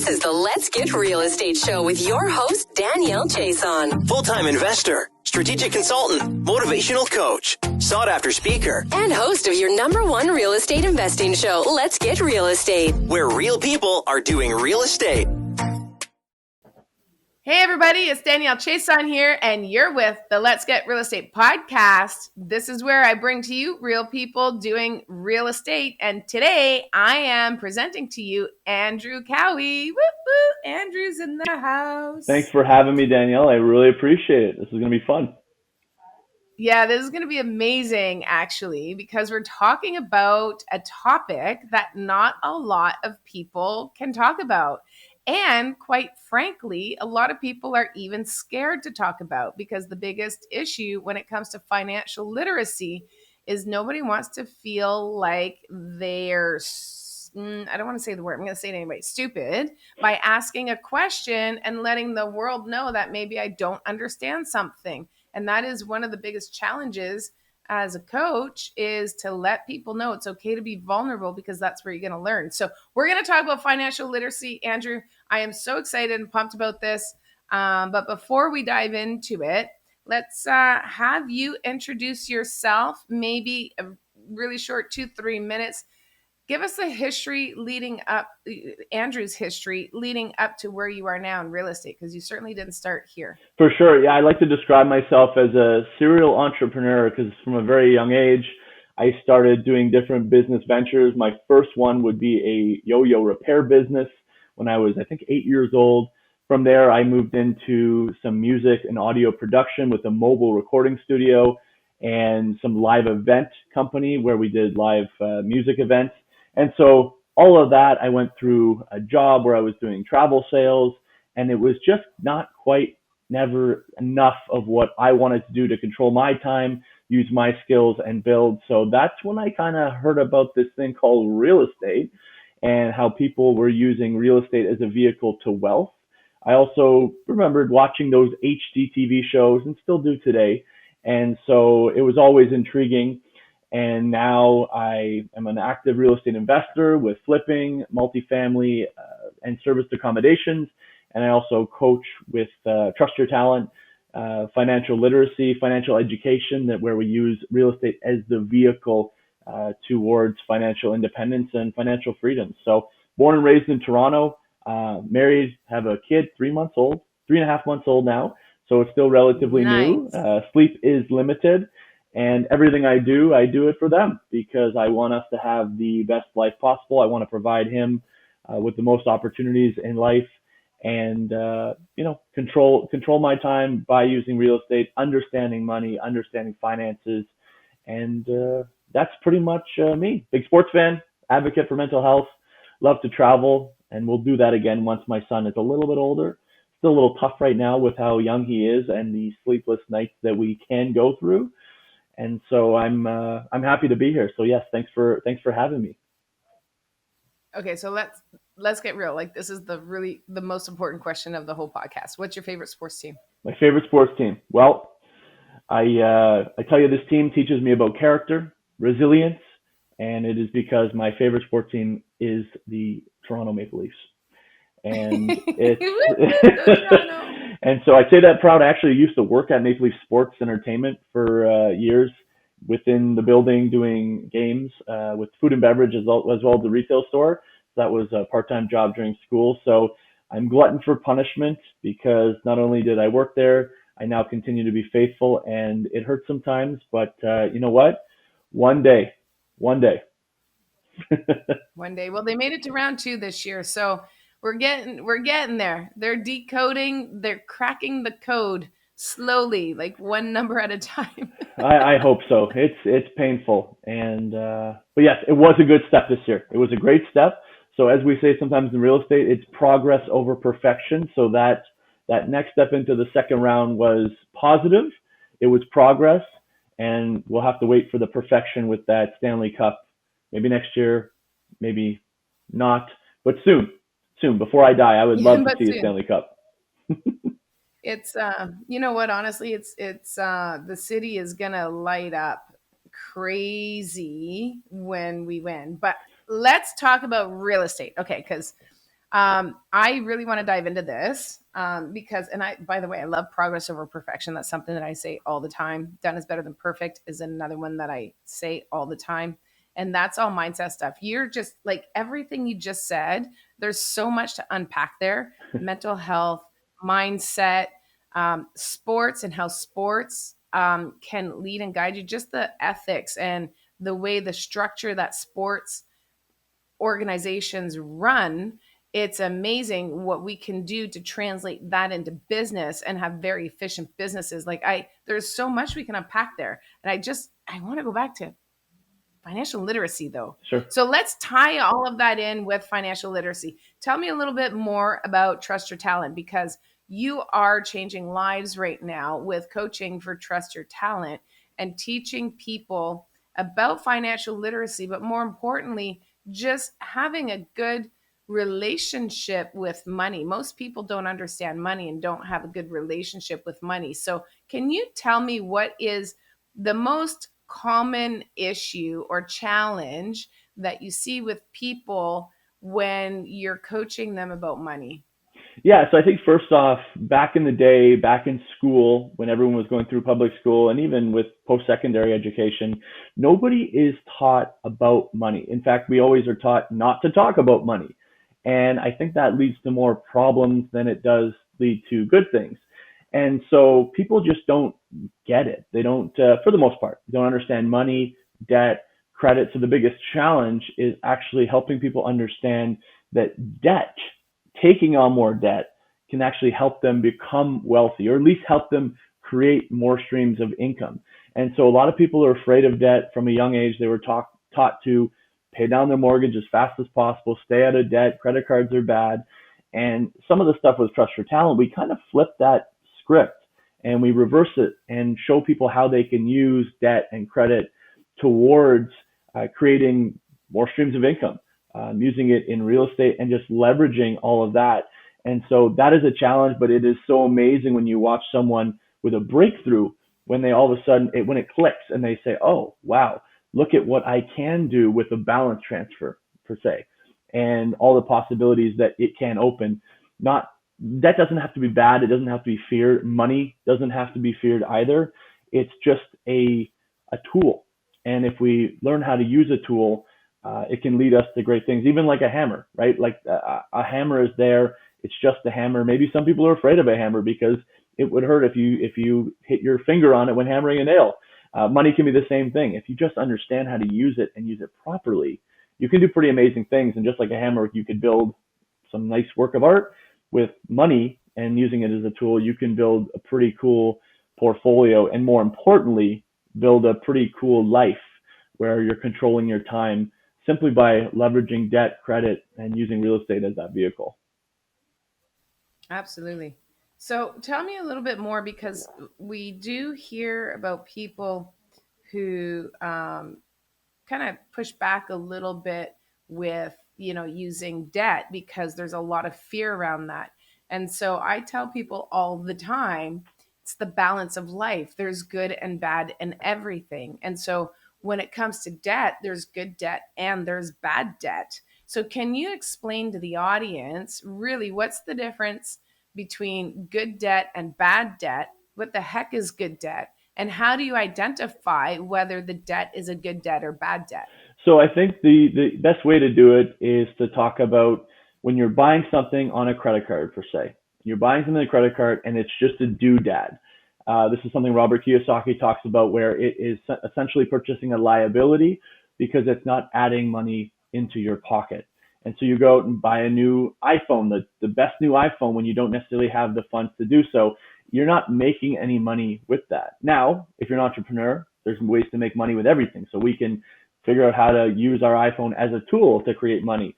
This is the Let's Get Real Estate Show with your host, Danielle Chason. Full-time investor, strategic consultant, motivational coach, sought-after speaker, and host of your #1 real estate investing show, Let's Get Real Estate, where real people are doing real estate. Hey everybody, it's Danielle Chason here, and you're with the Let's Get Real Estate podcast. This is where I bring to you real people doing real estate, and today I am presenting to you Andrew Cowie. Woo woo! Andrew's in the house. Thanks for having me, Danielle. I really appreciate it. This is going to be fun. Yeah, this is going to be amazing, actually, because we're talking about a topic that not a lot of people can talk about. And quite frankly, a lot of people are even scared to talk about, because the biggest issue when it comes to financial literacy is nobody wants to feel like they're, I don't want to say the word, I'm going to say it anyway, stupid, by asking a question and letting the world know that maybe I don't understand something. And that is one of the biggest challenges as a coach, is to let people know it's okay to be vulnerable, because that's where you're going to learn. So we're going to talk about financial literacy. Andrew, I am so excited and pumped about this. But before we dive into it, let's have you introduce yourself, maybe a really short 2-3 minutes. Give us the history leading up, Andrew's history leading up to where you are now in real estate, because you certainly didn't start here. For sure. Yeah, I like to describe myself as a serial entrepreneur, because from a very young age, I started doing different business ventures. My first one would be a yo-yo repair business when I was, I think, 8 years old. From there, I moved into some music and audio production with a mobile recording studio and some live event company where we did live music events. And so all of that, I went through a job where I was doing travel sales, and it was just not quite, never enough of what I wanted to do to control my time, use my skills, and build. So that's when I kind of heard about this thing called real estate and how people were using real estate as a vehicle to wealth. I also remembered watching those HGTV shows, and still do today. And so it was always intriguing. And now I am an active real estate investor with flipping, multifamily, and serviced accommodations. And I also coach with Trust Your Talent, financial literacy, financial education, that where we use real estate as the vehicle towards financial independence and financial freedom. So born and raised in Toronto, married, have a kid, 3.5 months old now. So it's still relatively new. Sleep is limited. And everything I do it for them, because I want us to have the best life possible. I want to provide him with the most opportunities in life, and control my time by using real estate, understanding money, understanding finances, and that's pretty much me. Big sports fan, advocate for mental health, love to travel, and we'll do that again once my son is a little bit older. Still a little tough right now with how young he is and the sleepless nights that we can go through. And so I'm happy to be here. So yes, thanks for having me. Okay, so let's get real. Like, this is the most important question of the whole podcast. What's your favorite sports team? My favorite sports team. Well, I tell you, this team teaches me about character, resilience, and it is because my favorite sports team is the Toronto Maple Leafs. And it's and so I say that proud. I actually used to work at Maple Leaf Sports Entertainment for years within the building, doing games with food and beverage as well as the retail store. That was a part-time job during school. So I'm glutton for punishment, because not only did I work there, I now continue to be faithful, and it hurts sometimes. But you know what? One day. One day. Well, they made it to round 2 this year, so we're getting there. They're decoding, they're cracking the code slowly, like one number at a time. I hope so. It's painful, and but yes, it was a good step this year. It was a great step. So as we say sometimes in real estate, it's progress over perfection. So that next step into the second round was positive. It was progress, and we'll have to wait for the perfection with that Stanley Cup. Maybe next year, maybe not, but soon. Before I die, I would love to see a Stanley Cup. It's you know what, honestly, it's the city is gonna light up crazy when we win. But let's talk about real estate. Okay, because I really want to dive into this because, by the way, I love progress over perfection. That's something that I say all the time. Done is better than perfect is another one that I say all the time. And that's all mindset stuff. You're just like everything you just said, there's so much to unpack there: mental health, mindset, sports, and how sports can lead and guide you, just the ethics and the way the structure that sports organizations run. It's amazing what we can do to translate that into business and have very efficient businesses. There's so much we can unpack there. And I want to go back to financial literacy though. Sure. So let's tie all of that in with financial literacy. Tell me a little bit more about Trust Your Talent, because you are changing lives right now with coaching for Trust Your Talent and teaching people about financial literacy, but more importantly, just having a good relationship with money. Most people don't understand money and don't have a good relationship with money. So can you tell me what is the most common issue or challenge that you see with people when you're coaching them about money? Yeah, so I think first off, back in the day, back in school, when everyone was going through public school and even with post-secondary education, nobody is taught about money. In fact, we always are taught not to talk about money. And I think that leads to more problems than it does lead to good things. And so people just don't get it. They don't, for the most part, don't understand money, debt, credit. So the biggest challenge is actually helping people understand that debt, taking on more debt, can actually help them become wealthy, or at least help them create more streams of income. And so a lot of people are afraid of debt from a young age. They were taught to pay down their mortgage as fast as possible, stay out of debt, credit cards are bad. And some of the stuff with Trust Your Talent, we kind of flip that script and we reverse it and show people how they can use debt and credit towards creating more streams of income, using it in real estate and just leveraging all of that. And so that is a challenge, but it is so amazing when you watch someone with a breakthrough, when they all of a sudden, when it clicks and they say, oh, wow, look at what I can do with a balance transfer per se, and all the possibilities that it can open. That doesn't have to be bad. It doesn't have to be feared. Money doesn't have to be feared either. It's just a tool. And if we learn how to use a tool, it can lead us to great things, even like a hammer, right? Like a hammer is there. It's just a hammer. Maybe some people are afraid of a hammer because it would hurt if you hit your finger on it when hammering a nail. Money can be the same thing. If you just understand how to use it and use it properly, you can do pretty amazing things. And just like a hammer, you could build some nice work of art. With money and using it as a tool, you can build a pretty cool portfolio, and more importantly, build a pretty cool life where you're controlling your time simply by leveraging debt, credit, and using real estate as that vehicle. Absolutely. So tell me a little bit more, because we do hear about people who kind of push back a little bit with, using debt, because there's a lot of fear around that. And so I tell people all the time, it's the balance of life. There's good and bad in everything. And so when it comes to debt, there's good debt and there's bad debt. So can you explain to the audience really what's the difference between good debt and bad debt? What the heck is good debt? And how do you identify whether the debt is a good debt or bad debt? So I think the best way to do it is to talk about when you're buying something on a credit card, per se. You're buying something on a credit card and it's just a doodad. This is something Robert Kiyosaki talks about, where it is essentially purchasing a liability because it's not adding money into your pocket. And so you go out and buy a new iPhone, the best new iPhone, when you don't necessarily have the funds to do so. You're not making any money with that. Now, if you're an entrepreneur, there's ways to make money with everything. So we can figure out how to use our iPhone as a tool to create money.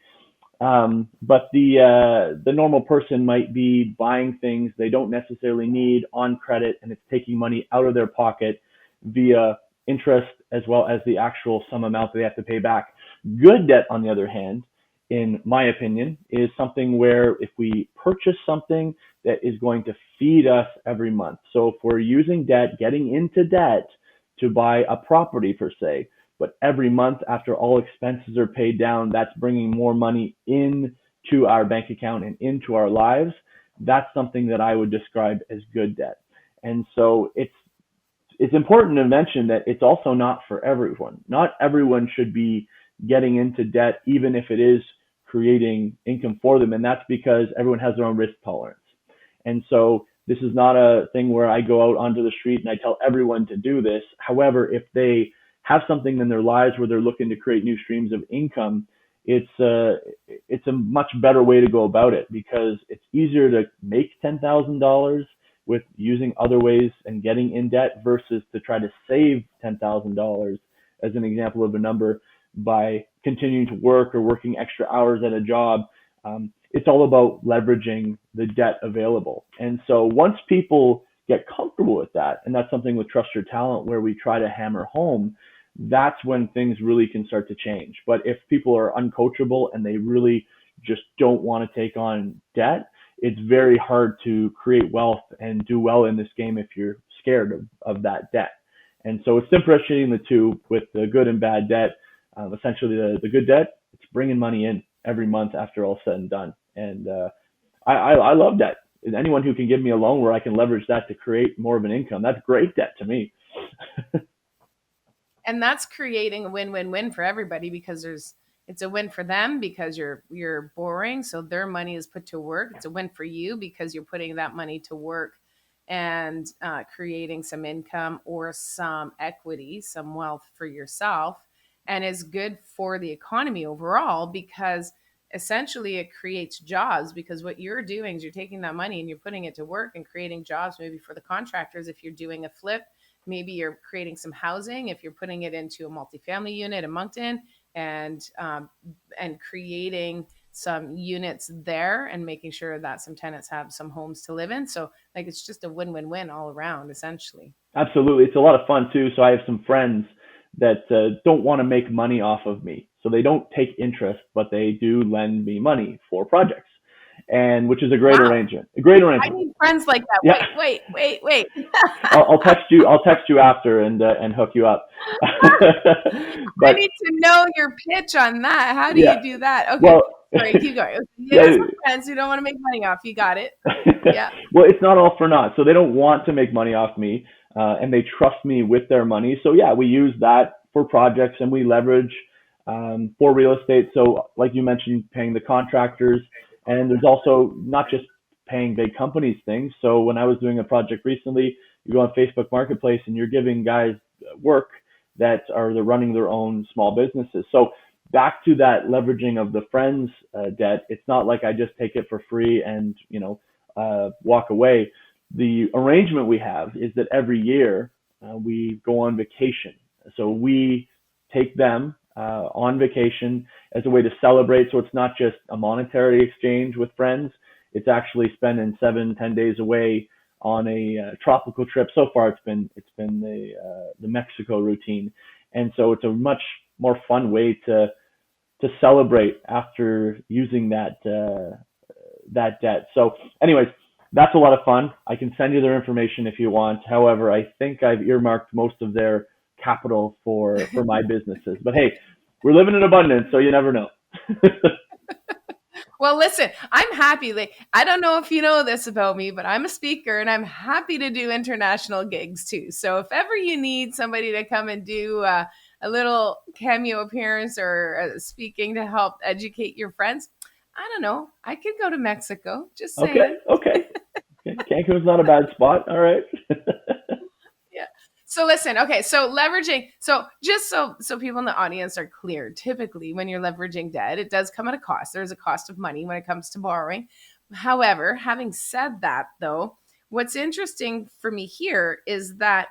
But the normal person might be buying things they don't necessarily need on credit, and it's taking money out of their pocket via interest as well as the actual sum amount they have to pay back. Good debt, on the other hand, in my opinion, is something where if we purchase something that is going to feed us every month. So if we're using debt, getting into debt to buy a property per se, but every month after all expenses are paid down, that's bringing more money in to our bank account and into our lives, that's something that I would describe as good debt. And so it's important to mention that it's also not for everyone. Not everyone should be getting into debt, even if it is creating income for them. And that's because everyone has their own risk tolerance. And so this is not a thing where I go out onto the street and I tell everyone to do this. However, if they have something in their lives where they're looking to create new streams of income, it's a much better way to go about it, because it's easier to make $10,000 with using other ways and getting in debt versus to try to save $10,000 as an example of a number by continuing to work or working extra hours at a job. It's all about leveraging the debt available. And so once people get comfortable with that, and that's something with Trust Your Talent where we try to hammer home, that's when things really can start to change. But if people are uncoachable and they really just don't want to take on debt, it's very hard to create wealth and do well in this game if you're scared of that debt. And so it's differentiating the two with the good and bad debt. Essentially, the good debt, it's bringing money in every month after all said and done. And I love debt. And anyone who can give me a loan where I can leverage that to create more of an income, that's great debt to me. And that's creating a win-win-win for everybody, because it's a win for them because you're borrowing, so their money is put to work. It's a win for you because you're putting that money to work and creating some income or some equity, some wealth for yourself, and is good for the economy overall, because essentially it creates jobs, because what you're doing is you're taking that money and you're putting it to work and creating jobs, maybe for the contractors. If you're doing a flip, maybe you're creating some housing. If you're putting it into a multifamily unit in Moncton and creating some units there and making sure that some tenants have some homes to live in. So like, it's just a win-win-win all around, essentially. Absolutely. It's a lot of fun too. So I have some friends that don't want to make money off of me. So they don't take interest, but they do lend me money for projects, and which is a great arrangement. A great arrangement. I need friends like that. Yeah. Wait. I'll text you after and hook you up. But, I need to know your pitch on that. How do you do that? Okay. Well, sorry, keep going. You have some friends who don't want to make money off. You got it. Yeah. Well, it's not all for naught. So they don't want to make money off me, and they trust me with their money. So yeah, we use that for projects, and we leverage for real estate. So like you mentioned, paying the contractors, and there's also not just paying big companies things. So when I was doing a project recently, you go on Facebook Marketplace and you're giving guys work that are they're running their own small businesses. So back to that leveraging of the friends debt, it's not like I just take it for free and walk away. The arrangement we have is that every year we go on vacation. So we take them on vacation as a way to celebrate. So it's not just a monetary exchange with friends. It's actually spending 7-10 days away on a tropical trip. So far, it's been the Mexico routine, and so it's a much more fun way to celebrate after using that debt. So, anyways, that's a lot of fun. I can send you their information if you want. However, I think I've earmarked most of their capital for my businesses. But hey, we're living in abundance, so you never know. Well, listen, I'm happy. Like, I don't know if you know this about me, but I'm a speaker and I'm happy to do international gigs too. So if ever you need somebody to come and do a little cameo appearance or speaking to help educate your friends, I don't know, I could go to Mexico. Just saying. Okay. Cancun's not a bad spot. All right. Yeah. So listen, okay, so leveraging, so just so people in the audience are clear, typically when you're leveraging debt, it does come at a cost. There's a cost of money when it comes to borrowing. However, having said that though, what's interesting for me here is that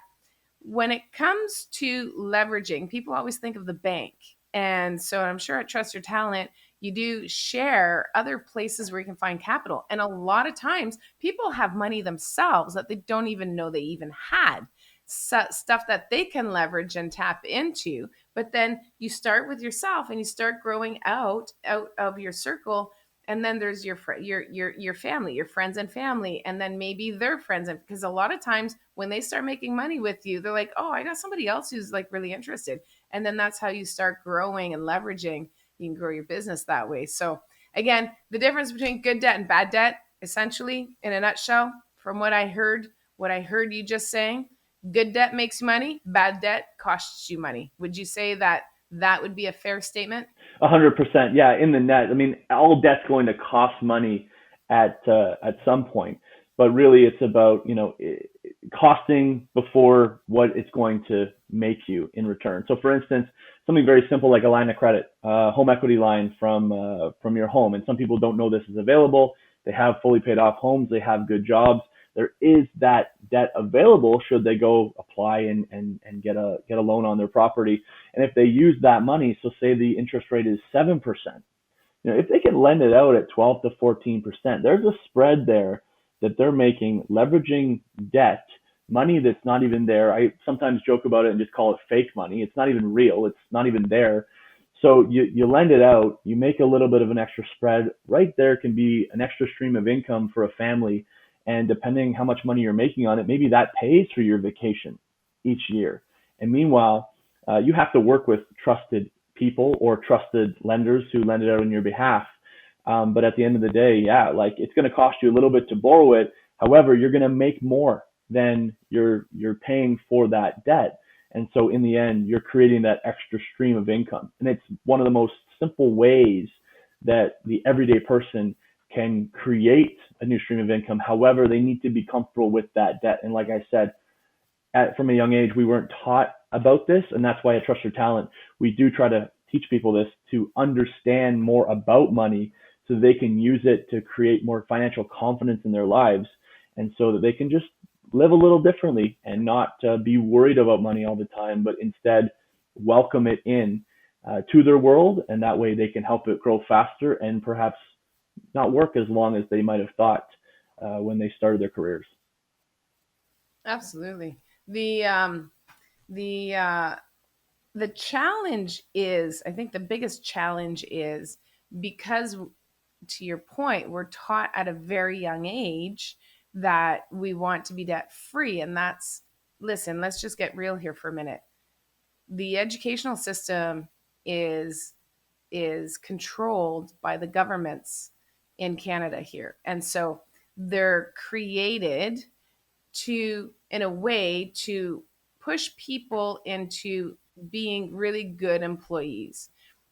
when it comes to leveraging, people always think of the bank. And so I'm sure at Trust Your Talent, you do share other places where you can find capital. And a lot of times people have money themselves that they don't even know they even had. Stuff that they can leverage and tap into. But then you start with yourself and you start growing out of your circle. And then there's your family, your friends and family, and then maybe their friends. And because a lot of times when they start making money with you, they're like, oh, I got somebody else who's like really interested. And then that's how you start growing and leveraging. You can grow your business that way. So Again, the difference between good debt and bad debt, essentially, in a nutshell, from what I heard you just saying, good debt makes you money, bad debt costs you money. Would you say that that would be a fair statement? 100%. Yeah, in the net. I mean, all debt's going to cost money at some point, but really it's about costing before what it's going to make you in return. So, for instance, something very simple like a line of credit, home equity line from your home, and some people don't know this is available. They have fully paid off homes. They have good jobs. There is that debt available should they go apply and get a loan on their property. And if they use that money, so say the interest rate is 7%, if they can lend it out at 12 to 14%, there's a spread there that they're making leveraging debt, money that's not even there. I sometimes joke about it and just call it fake money. It's not even real. It's not even there. So you lend it out, you make a little bit of an extra spread. Right there can be an extra stream of income for a family. And depending how much money you're making on it, maybe that pays for your vacation each year. And meanwhile, you have to work with trusted people or trusted lenders who lend it out on your behalf. But at the end of the day, yeah, like it's going to cost you a little bit to borrow it. However, you're going to make more than you're paying for that debt. And so in the end, you're creating that extra stream of income. And it's one of the most simple ways that the everyday person can create a new stream of income. However, they need to be comfortable with that debt. And like I said, from a young age, we weren't taught about this. And that's why at Trust Your Talent, we do try to teach people this to understand more about money so they can use it to create more financial confidence in their lives. And so that they can just live a little differently and not be worried about money all the time, but instead welcome it in to their world. And that way they can help it grow faster and perhaps not work as long as they might have thought when they started their careers. Absolutely. The challenge is, I think the biggest challenge is because, to your point, we're taught at a very young age that we want to be debt free. And listen, let's just get real here for a minute. The educational system is controlled by the governments in Canada here. And so they're created in a way to push people into being really good employees.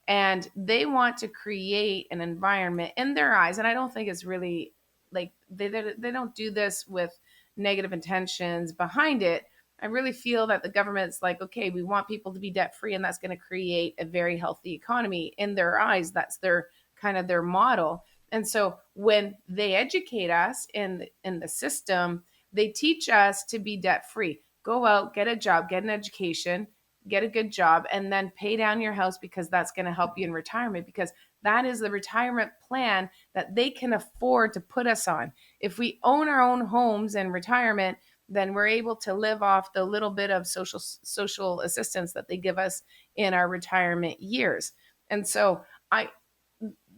And they want to create an environment in their eyes. And I don't think it's really like they don't do this with negative intentions behind it. I really feel that the government's like, okay, we want people to be debt free, and that's going to create a very healthy economy in their eyes. That's their kind of their model. And so when they educate us in the system, they teach us to be debt free. Go out, get a job, get an education, get a good job, and then pay down your house because that's going to help you in retirement, because that is the retirement plan that they can afford to put us on. If we own our own homes in retirement, then we're able to live off the little bit of social assistance that they give us in our retirement years. And so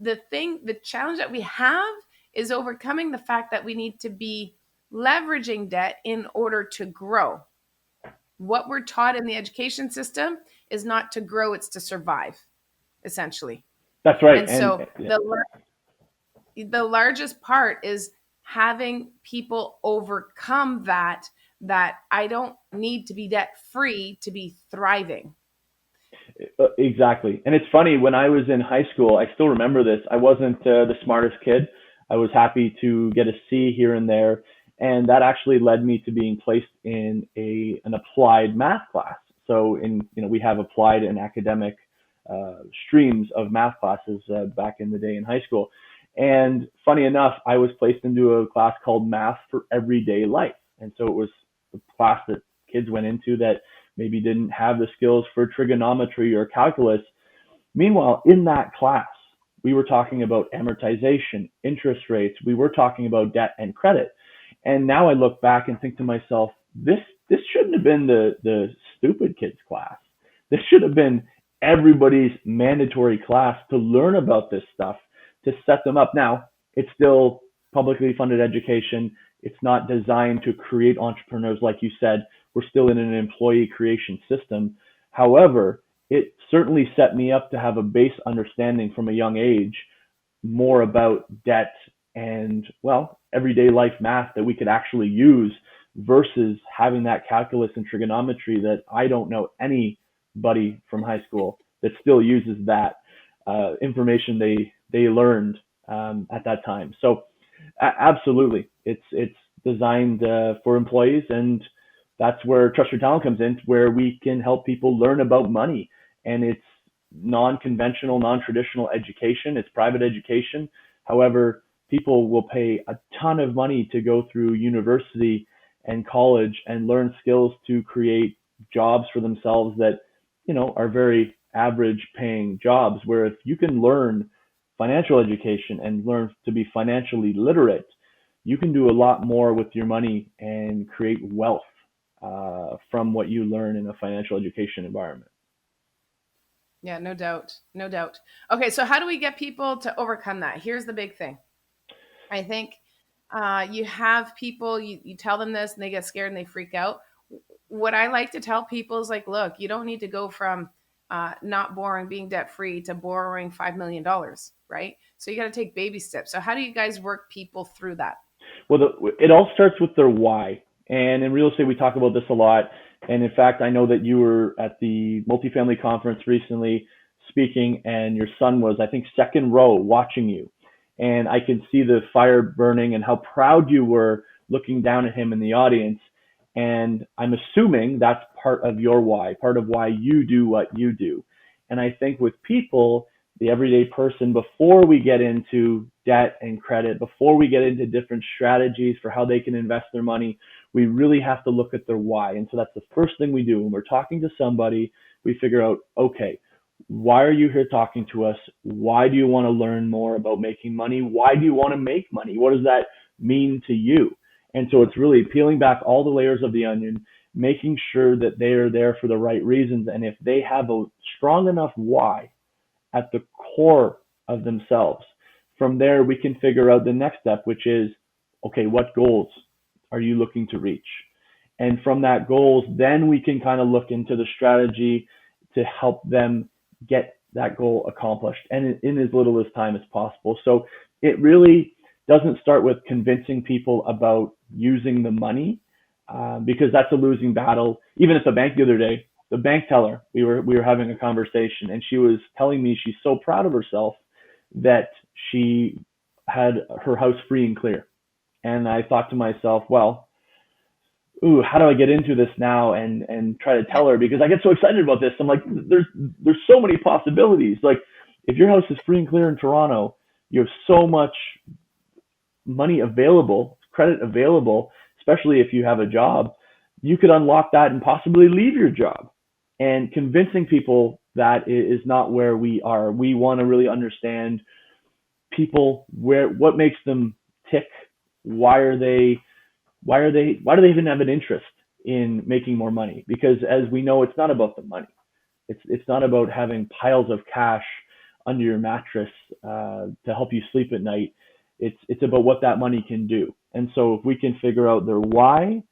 the challenge that we have is overcoming the fact that we need to be leveraging debt in order to grow. What we're taught in the education system is not to grow, it's to survive, essentially. That's right. And so the largest part is having people overcome that I don't need to be debt free to be thriving. Exactly. And it's funny, when I was in high school, I still remember this. I wasn't the smartest kid. I was happy to get a C here and there. And that actually led me to being placed in an applied math class. So we have applied and academic streams of math classes back in the day in high school. And funny enough, I was placed into a class called Math for Everyday Life. And so it was a class that kids went into that maybe didn't have the skills for trigonometry or calculus. Meanwhile, in that class, we were talking about amortization, interest rates. We were talking about debt and credit. And now I look back and think to myself, this shouldn't have been the stupid kids class. This should have been everybody's mandatory class to learn about this stuff, to set them up. Now, it's still publicly funded education. It's not designed to create entrepreneurs, like you said. We're still in an employee creation system. However, it certainly set me up to have a base understanding from a young age more about debt and, well, everyday life math that we could actually use versus having that calculus and trigonometry that I don't know anybody from high school that still uses that information they learned at that time. So absolutely, it's designed for employees, and that's where Trust Your Talent comes in, where we can help people learn about money. And it's non-conventional, non-traditional education. It's private education. However, people will pay a ton of money to go through university and college and learn skills to create jobs for themselves that, are very average paying jobs, where if you can learn financial education and learn to be financially literate, you can do a lot more with your money and create wealth from what you learn in a financial education environment. Yeah, no doubt. No doubt. Okay, so how do we get people to overcome that? Here's the big thing. I think you have people, you tell them this and they get scared and they freak out. What I like to tell people is like, look, you don't need to go from not borrowing, being debt free to borrowing $5 million, right? So you got to take baby steps. So how do you guys work people through that? Well, it all starts with their why. And in real estate, we talk about this a lot. And in fact, I know that you were at the multifamily conference recently speaking, and your son was, I think, second row watching you. And I could see the fire burning and how proud you were looking down at him in the audience. And I'm assuming that's part of your why, part of why you do what you do. And I think with people, the everyday person, before we get into debt and credit, before we get into different strategies for how they can invest their money, we really have to look at their why. And so that's the first thing we do when we're talking to somebody. We figure out, okay, why are you here talking to us? Why do you want to learn more about making money? Why do you want to make money? What does that mean to you? And so it's really peeling back all the layers of the onion, making sure that they are there for the right reasons. And if they have a strong enough why at the core of themselves, from there we can figure out the next step, which is, okay, what goals are you looking to reach? And from that goals, then we can kind of look into the strategy to help them get that goal accomplished and in as little as time as possible. So it really doesn't start with convincing people about using the money, because that's a losing battle. Even at the bank the other day, the bank teller, we were having a conversation, and she was telling me she's so proud of herself that she had her house free and clear. And I thought to myself, well, how do I get into this now and try to tell her, because I get so excited about this. I'm like, there's so many possibilities. Like, if your house is free and clear in Toronto, you have so much money available, credit available, especially if you have a job, you could unlock that and possibly leave your job. And convincing people that is not where we are. We want to really understand people, what makes them tick. Why do they even have an interest in making more money? Because as we know, it's not about the money. It's not about having piles of cash under your mattress to help you sleep at night. It's about what that money can do. And so if we can figure out their why,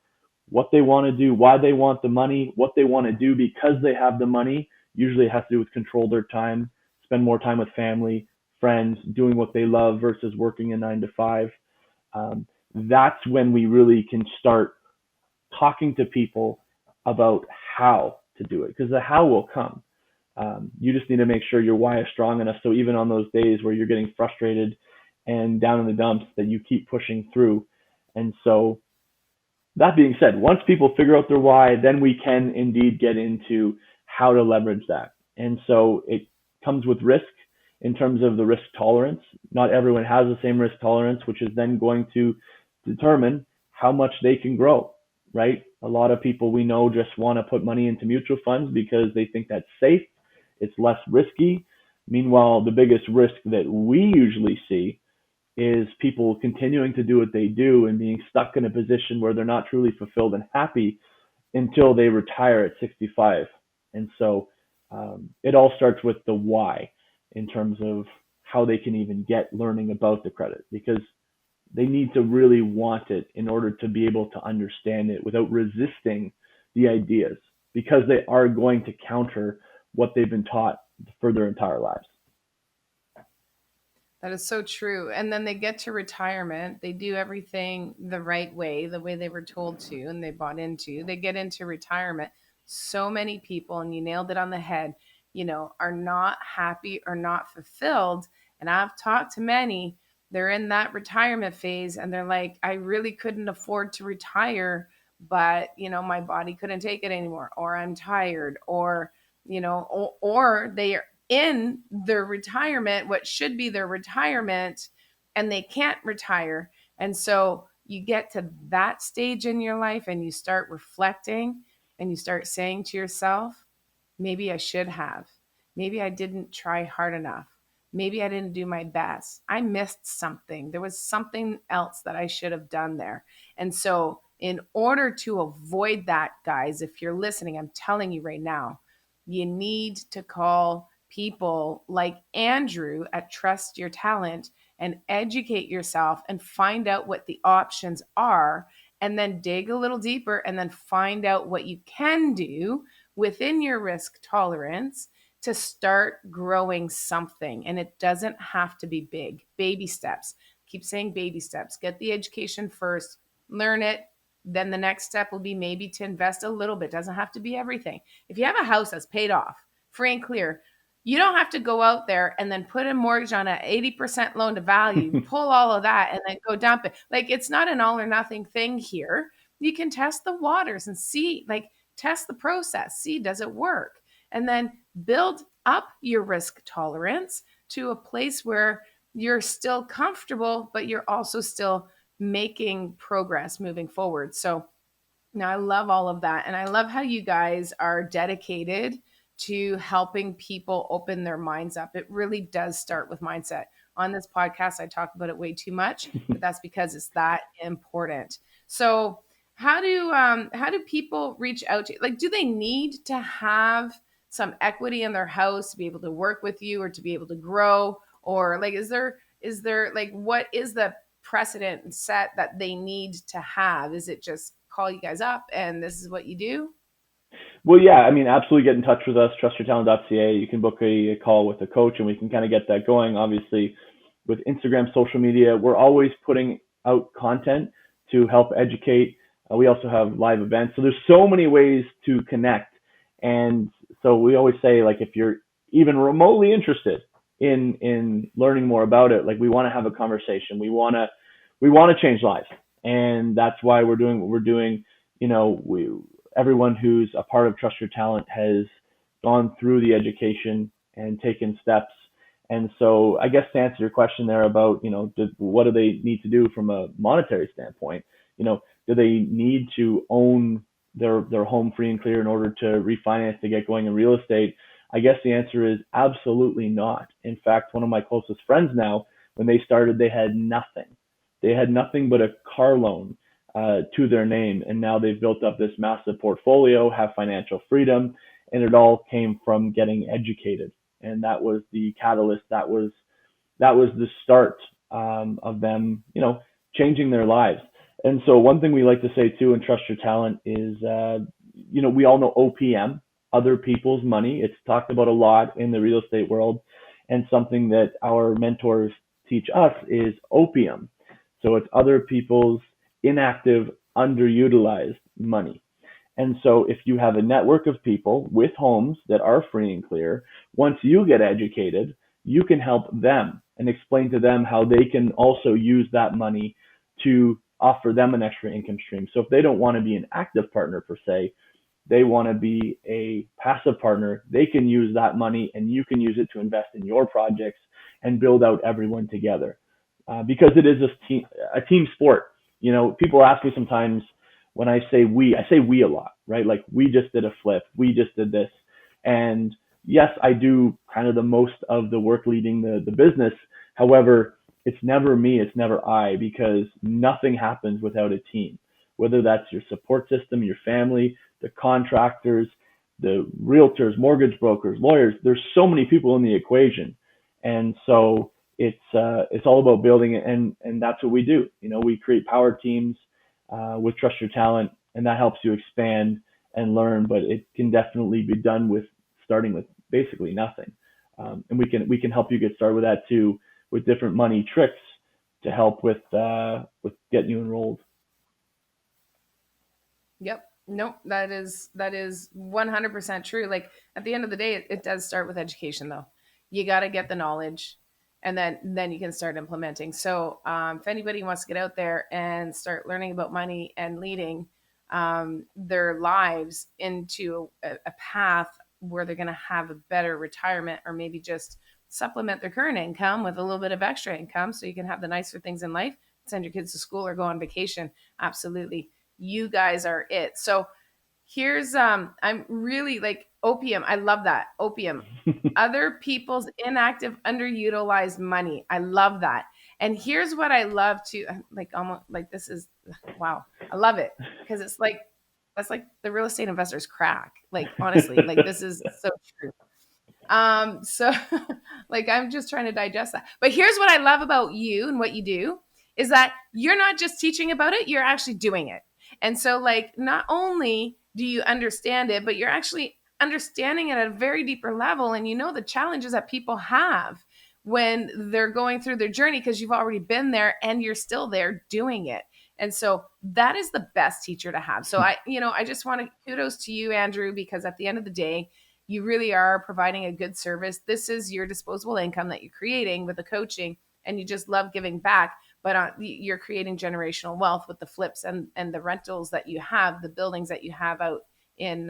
what they want to do, why they want the money, what they want to do because they have the money, usually it has to do with control their time, spend more time with family, friends, doing what they love versus working a 9 to 5. That's when we really can start talking to people about how to do it, because the how will come. You just need to make sure your why is strong enough, so even on those days where you're getting frustrated and down in the dumps, that you keep pushing through. And so that being said, once people figure out their why, then we can indeed get into how to leverage that. And so it comes with risk in terms of the risk tolerance. Not everyone has the same risk tolerance, which is then going to determine how much they can grow, right? A lot of people we know just want to put money into mutual funds because they think that's safe, it's less risky. Meanwhile, the biggest risk that we usually see is people continuing to do what they do and being stuck in a position where they're not truly fulfilled and happy until they retire at 65. And so it all starts with the why in terms of how they can even get learning about the credit, because they need to really want it in order to be able to understand it without resisting the ideas, because they are going to counter what they've been taught for their entire lives. That is so true. And then they get to retirement, they do everything the right way, the way they were told to and they bought into. They get into retirement. So many people, and you nailed it on the head, are not happy or not fulfilled. And I've talked to many, they're in that retirement phase and they're like, I really couldn't afford to retire, but my body couldn't take it anymore, or I'm tired, or or they are in their retirement, what should be their retirement, and they can't retire. And so you get to that stage in your life and you start reflecting and you start saying to yourself, maybe I should have. Maybe I didn't try hard enough. Maybe I didn't do my best. I missed something. There was something else that I should have done there. And so, in order to avoid that, guys, if you're listening, I'm telling you right now, you need to call people like Andrew at Trust Your Talent and educate yourself and find out what the options are, and then dig a little deeper and then find out what you can do within your risk tolerance to start growing something. And it doesn't have to be big. Baby steps. Keep saying baby steps. Get the education first, learn it. Then the next step will be maybe to invest a little bit. Doesn't have to be everything. If you have a house that's paid off, free and clear, you don't have to go out there and then put a mortgage on an 80% loan to value, pull all of that and then go dump it. Like, it's not an all or nothing thing here. You can test the waters and see, like, test the process, see, does it work? And then build up your risk tolerance to a place where you're still comfortable, but you're also still making progress moving forward. So now I love all of that. And I love how you guys are dedicated to helping people open their minds up. It really does start with mindset. On this podcast, I talk about it way too much, but that's because it's that important. So how do people reach out to you? Like, do they need to have some equity in their house to be able to work with you or to be able to grow? Or like, is there like, what is the precedent set that they need to have? Is it just call you guys up and this is what you do? Well, yeah, I mean, absolutely get in touch with us, trustyourtalent.ca. You can book a call with a coach and we can kind of get that going. Obviously, with Instagram, social media, we're always putting out content to help educate. We also have live events. So there's so many ways to connect. And so we always say, like, if you're even remotely interested in learning more about it, like, we want to have a conversation. We want to change lives. And that's why we're doing what we're doing. Everyone who's a part of Trust Your Talent has gone through the education and taken steps. And so I guess to answer your question there about, what do they need to do from a monetary standpoint? Do they need to own their home free and clear in order to refinance to get going in real estate? I guess the answer is absolutely not. In fact, one of my closest friends now, when they started, they had nothing. They had nothing but a car loan to their name. And now they've built up this massive portfolio, have financial freedom, and it all came from getting educated. And that was the catalyst. That was the start of them, changing their lives. And so one thing we like to say too in Trust Your Talent is, we all know OPM, other people's money. It's talked about a lot in the real estate world. And something that our mentors teach us is opium. So it's other people's inactive, underutilized money. And so if you have a network of people with homes that are free and clear, once you get educated, you can help them and explain to them how they can also use that money to offer them an extra income stream. So if they don't want to be an active partner per se, they want to be a passive partner, they can use that money and you can use it to invest in your projects and build out everyone together. Because it is a team sport. People ask me sometimes when I say we a lot, right? Like, we just did a flip, we just did this. And yes, I do kind of the most of the work leading the business. However, it's never me, it's never I, because nothing happens without a team, whether that's your support system, your family, the contractors, the realtors, mortgage brokers, lawyers. There's so many people in the equation. And so it's all about building it, and that's what we do. We create power teams with Trust Your Talent, and that helps you expand and learn. But it can definitely be done with starting with basically nothing, and we can help you get started with that too. with different money tricks to help with getting you enrolled. Yep. Nope. That is 100% true. Like at the end of the day, it does start with education though. You got to get the knowledge and then you can start implementing. So if anybody wants to get out there and start learning about money and leading their lives into a path where they're going to have a better retirement, or maybe just supplement their current income with a little bit of extra income so you can have the nicer things in life, send your kids to school or go on vacation. Absolutely. You guys are it. So here's I'm really like opium. I love that. Opium. Other people's inactive, underutilized money. I love that. And here's what I love to like, almost like, this is wow. I love it because it's like, that's like the real estate investor's crack. Like honestly, like this is so true. So like I'm just trying to digest that. But here's what I love about you and what you do is that you're not just teaching about it, you're actually doing it. And so like not only do you understand it, but you're actually understanding it at a very deeper level, and you know the challenges that people have when they're going through their journey because you've already been there and you're still there doing it. And so that is the best teacher to have. So I just want to kudos to you, Andrew, because at the end of the day, you really are providing a good service. This is your disposable income that you're creating with the coaching, and you just love giving back. But you're creating generational wealth with the flips and the rentals that you have, the buildings that you have out in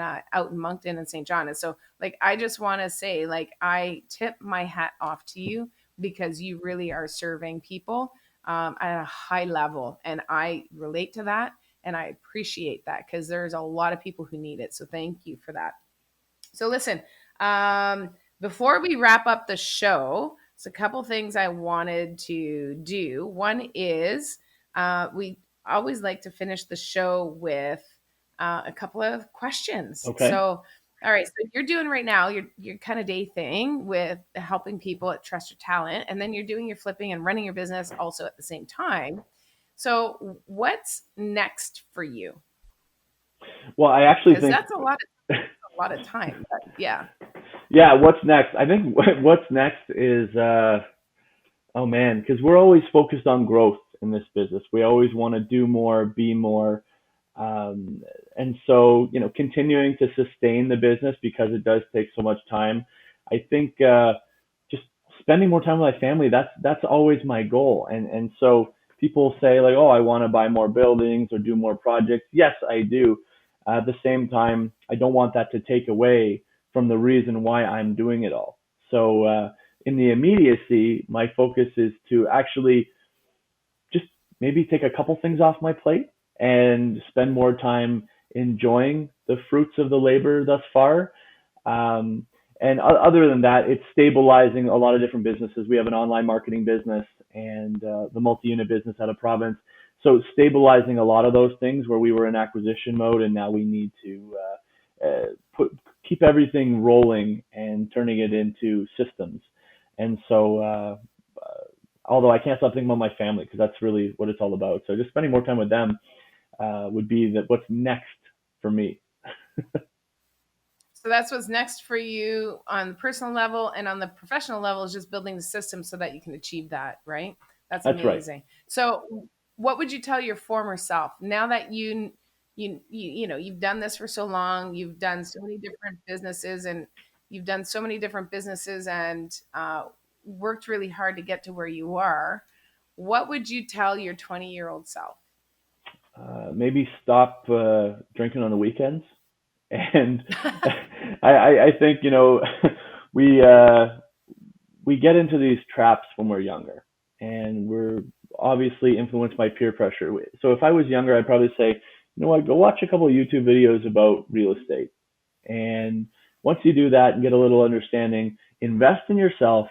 Moncton and St. John. And so like, I just want to say, like, I tip my hat off to you because you really are serving people at a high level. And I relate to that. And I appreciate that because there's a lot of people who need it. So thank you for that. So listen, before we wrap up the show, there's a couple things I wanted to do. One is we always like to finish the show with a couple of questions. Okay. So, all right. So you're doing right now your kind of day thing with helping people at Trust Your Talent, and then you're doing your flipping and running your business also at the same time. So what's next for you? Well, I actually think that's a lot of time. But yeah. Yeah. What's next? I think what's next is, oh man, because we're always focused on growth in this business. We always want to do more, be more. And so, continuing to sustain the business because it does take so much time. I think, just spending more time with my family, that's always my goal. And so people say like, oh, I want to buy more buildings or do more projects. Yes, I do. At the same time, I don't want that to take away from the reason why I'm doing it all. So in the immediacy, my focus is to actually just maybe take a couple things off my plate and spend more time enjoying the fruits of the labor thus far. And other than that, it's stabilizing a lot of different businesses. We have an online marketing business and the multi-unit business out of province. So stabilizing a lot of those things where we were in acquisition mode, and now we need to keep everything rolling and turning it into systems. And so, although I can't stop thinking about my family because that's really what it's all about. So just spending more time with them would be what's next for me. So that's what's next for you on the personal level, and on the professional level is just building the system so that you can achieve that, right? That's amazing. Right. So what would you tell your former self now that you've done this for so long, you've done so many different businesses and worked really hard to get to where you are? What would you tell your 20-year-old self? Maybe stop drinking on the weekends. And I think, we get into these traps when we're younger, and we're obviously influenced by peer pressure. So if I was younger, I'd probably say, you know what, go watch a couple of YouTube videos about real estate. And once you do that and get a little understanding, invest in yourself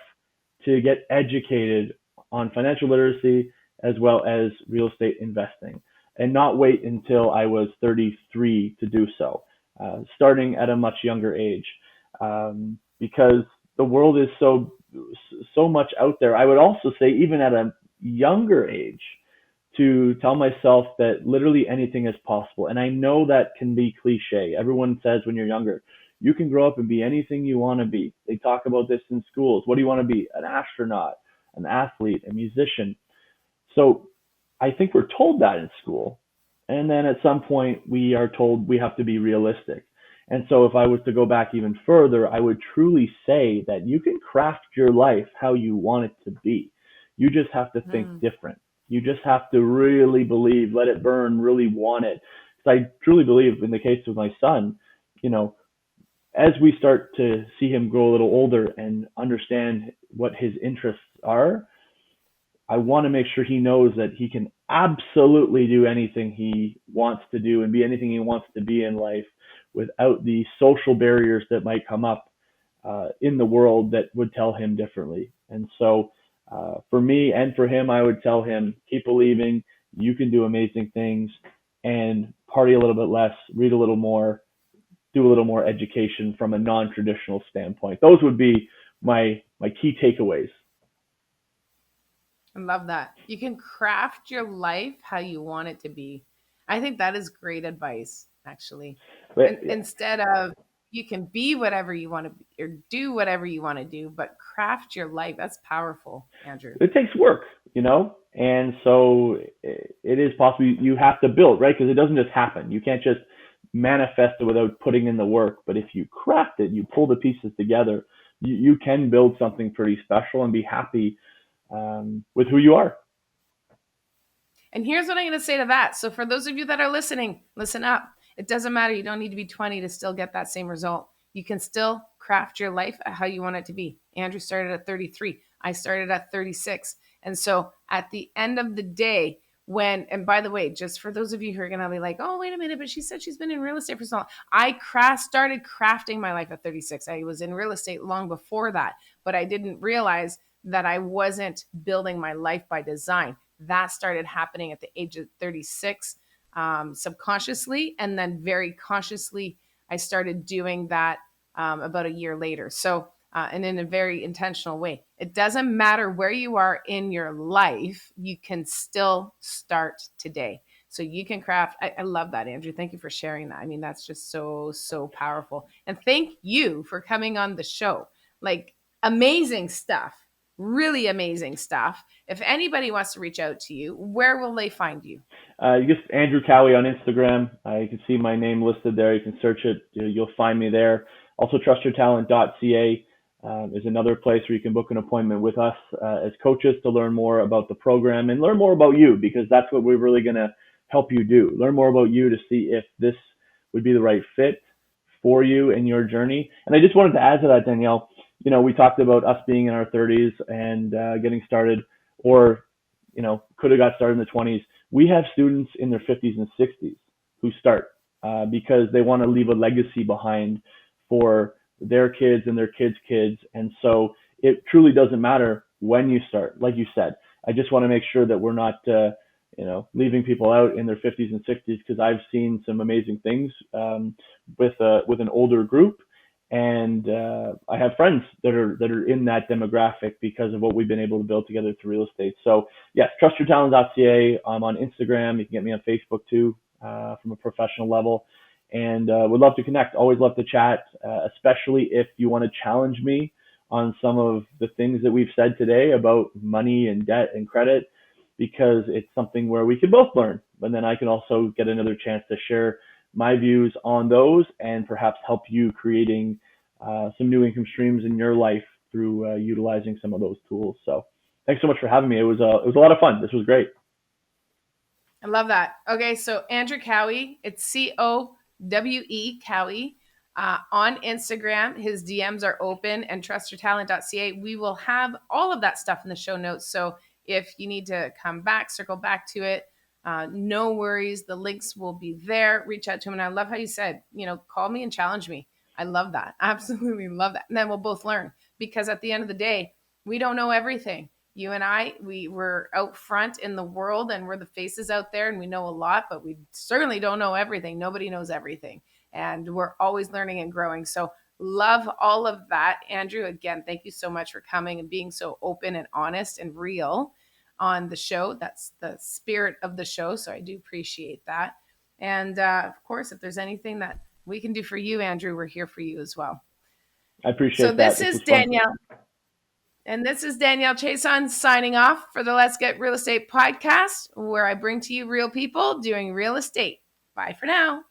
to get educated on financial literacy as well as real estate investing, and not wait until I was 33 to do so. Starting at a much younger age, because the world is so much out there. I would also say even at a younger age to tell myself that literally anything is possible. And I know that can be cliche. Everyone says when you're younger, you can grow up and be anything you want to be. They talk about this in schools. What do you want to be? An astronaut, an athlete, a musician. So I think we're told that in school. And then at some point, we are told we have to be realistic. And so if I was to go back even further, I would truly say that you can craft your life how you want it to be. You just have to think different. You just have to really believe, let it burn, really want it. Because I truly believe in the case of my son, you know, as we start to see him grow a little older and understand what his interests are, I want to make sure he knows that he can absolutely do anything he wants to do and be anything he wants to be in life without the social barriers that might come up in the world that would tell him differently. And so for me and for him, I would tell him, keep believing, you can do amazing things, and party a little bit less, read a little more, do a little more education from a non-traditional standpoint. Those would be my key takeaways. I love that. You can craft your life how you want it to be. I think that is great advice, actually. But, Instead of you can be whatever you want to be or do whatever you want to do, but craft your life. That's powerful, Andrew. it takes work, you know, and so it is possible you have to build, right? Because it doesn't just happen. You can't just manifest it without putting in the work. But if you craft it, you pull the pieces together, you can build something pretty special and be happy with who you are. And here's what I'm going to say to that. So for those of you that are listening, listen up. It doesn't matter. You don't need to be 20 to still get that same result. You can still craft your life how you want it to be. Andrew started at 33. I started at 36. And so at the end of the day, and by the way, just for those of you who are going to be like, oh, wait a minute, but she said she's been in real estate for so long. I started crafting my life at 36. I was in real estate long before that, but I didn't realize that I wasn't building my life by design. That started happening at the age of 36, subconsciously. And then very consciously, I started doing that about a year later. So, and in a very intentional way. It doesn't matter where you are in your life, you can still start today. So you can craft. I love that, Andrew. Thank you for sharing that. I mean, that's just so, so powerful. And thank you for coming on the show. Like, amazing stuff. Really amazing stuff. If anybody wants to reach out to you, where will they find you? You just Andrew Cowie on Instagram. You can see my name listed there. You can search it. You'll find me there. Also, trustyourtalent.ca is another place where you can book an appointment with us as coaches to learn more about the program and learn more about you, because that's what we're really going to help you do. Learn more about you to see if this would be the right fit for you in your journey. And I just wanted to add to that, Danielle, you know, we talked about us being in our 30s and getting started, or, you know, could have got started in the 20s. We have students in their 50s and 60s who start because they want to leave a legacy behind for their kids and their kids' kids. And so it truly doesn't matter when you start. Like you said, I just want to make sure that we're not, you know, leaving people out in their 50s and 60s, because I've seen some amazing things with an older group. And I have friends that are in that demographic because of what we've been able to build together through real estate. So yes, trustyourtalent.ca. I'm on Instagram. You can get me on Facebook too, from a professional level. And would love to connect. Always love to chat, especially if you want to challenge me on some of the things that we've said today about money and debt and credit, because it's something where we can both learn. But then I can also get another chance to share my views on those and perhaps help you creating some new income streams in your life through utilizing some of those tools. So thanks so much for having me. It was a lot of fun. This was great. I love that. Okay, so Andrew Cowie, it's COWE Cowie on Instagram. His DMs are open, and trustyourtalent.ca. We will have all of that stuff in the show notes. So if you need to come back, circle back to it, no worries. The links will be there. Reach out to him. And I love how you said, you know, call me and challenge me. I love that. Absolutely love that. And then we'll both learn, because at the end of the day, we don't know everything. You and I, we're out front in the world and we're the faces out there, and we know a lot, but we certainly don't know everything. Nobody knows everything. And we're always learning and growing. So love all of that. Andrew, again, thank you so much for coming and being so open and honest and real on the show. That's the spirit of the show. So I do appreciate that. And of course, if there's anything that we can do for you, Andrew, we're here for you as well. I appreciate that. So this is Danielle. And this is Danielle Chason signing off for the Let's Get Real Estate podcast, where I bring to you real people doing real estate. Bye for now.